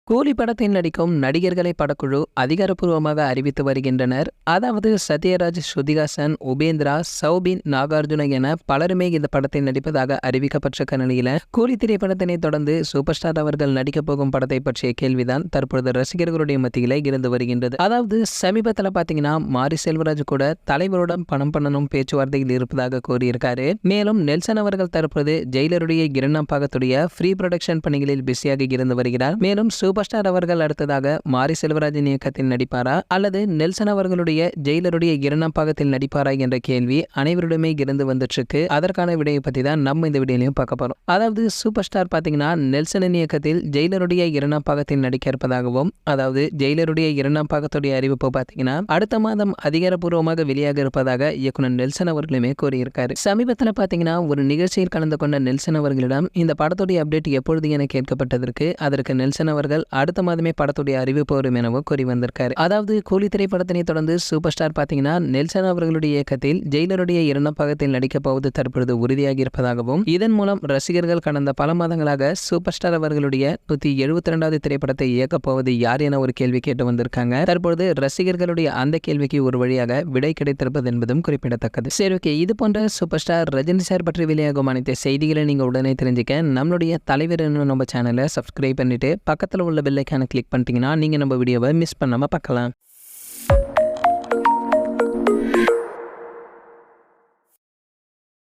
கூலி படத்தில் நடிக்கும் நடிகர்களை படக்குழு அதிகாரப்பூர்வமாக அறிவித்து வருகின்றனர். அதாவது சத்யராஜ், ஸ்ருதிஹாசன், உபேந்திரா, சௌபின், நாகார்ஜுன என பலருமே இந்த படத்தில் நடிப்பதாக அறிவிக்கப்பட்டிருக்க நிலையில கூலி திரைப்படத்தினை தொடர்ந்து சூப்பர் ஸ்டார் அவர்கள் நடிக்கப் போகும் படத்தை பற்றிய கேள்விதான் தற்பொழுது ரசிகர்களுடைய மத்தியில இருந்து வருகின்றது. அதாவது சமீபத்தில் பாத்தீங்கன்னா மாரி செல்வராஜ் கூட தலைவருடன் பணம் பண்ணணும் பேச்சுவார்த்தையில் இருப்பதாக கூறியிருக்காரு. மேலும் நெல்சன் அவர்கள் தற்போது ஜெயிலருடைய இரண்டாம் பாகத்துடைய ஃப்ரீ ப்ரொடக்ஷன் பணிகளில் பிஸியாக இருந்து வருகிறார். மேலும் சூப்பர் ஸ்டார் அவர்கள் அடுத்ததாக மாரி செல்வராஜின் இயக்கத்தில் நடிப்பாரா அல்லது நெல்சன் அவர்களுடைய ஜெயிலருடைய இரண்டாம் பாகத்தில் நடிப்பாரா என்ற கேள்வி அனைவரிடமே இருந்து வந்துட்டு இருக்கு. அதற்கான விடையை பத்தி தான் நம்ம இந்த வீடியோலையும் பார்க்க போறோம். அதாவது சூப்பர் ஸ்டார் பாத்தீங்கன்னா நெல்சனின் இயக்கத்தில் ஜெயிலருடைய இரண்டாம் பாகத்தில் நடிக்க இருப்பதாகவும், அதாவது ஜெயிலருடைய இரண்டாம் பாகத்துடைய அறிவிப்பு பாத்தீங்கன்னா அடுத்த மாதம் அதிகாரப்பூர்வமாக வெளியாக இருப்பதாக இயக்குனர் நெல்சன் அவர்களுமே கூறியிருக்காரு. சமீபத்தில் பாத்தீங்கன்னா ஒரு நிகழ்ச்சியில் கலந்து கொண்ட நெல்சன் அவர்களிடம் இந்த படத்துடைய அப்டேட் எப்பொழுது என கேட்கப்பட்டதற்கு அதற்கு நெல்சன் அவர்கள் அடுத்த மாதமே படத்துடைய அறிவிப்பு வரும் எனவும் கூறி வந்திருக்காரு. அதாவது கூலி திரைப்படத்தினை தொடர்ந்து சூப்பர் ஸ்டார் பாத்தீங்கன்னா நெல்சன் அவர்களுடைய இயக்கத்தில் ஜெயிலருடைய இரண்டாம் பாகத்தில் நடிக்கப் போவது தற்பொழுது உறுதியாகி இருப்பதாகவும், இதன் மூலம் ரசிகர்கள் கடந்த பல மாதங்களாக சூப்பர் ஸ்டார் அவர்களுடைய 172வது திரைப்படத்தை இயக்கப் போவது யார் என ஒரு கேள்வி கேட்டு வந்திருக்காங்க. தற்பொழுது ரசிகர்களுடைய அந்த கேள்விக்கு ஒரு வழியாக விடை கிடைத்திருப்பது என்பதும் குறிப்பிடத்தக்கது. சரி, ஓகே, இது போன்ற சூப்பர் ஸ்டார் ரஜினி சார் பற்றி வெளியாகும் அனைத்து செய்திகளை நீங்க உடனே தெரிஞ்சுக்க நம்மளுடைய தலைவர் நம்ம சேனலை சப்ஸ்கிரைப் பண்ணிட்டு பக்கத்தில் உள்ள பெல் ஐகானை கிளிக் பண்ணிட்டீங்கன்னா நீங்க நம்ம வீடியோவை மிஸ் பண்ணாம பார்க்கலாம்.